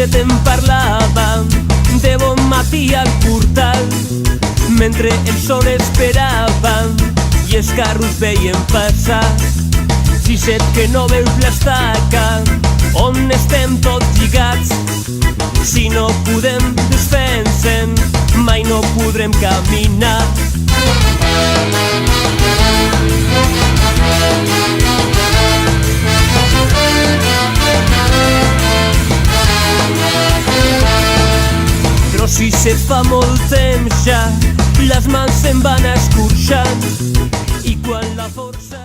set en parlàvem de bon matí al portal, mentre el sol esperàvem i els carros veiem passar. Si set que no veus l'estaca on estem tots lligats, si no podem desfer-se'n mai no podrem caminar. Però si set fa molt temps ja les mans se'n van escorxant i quan la força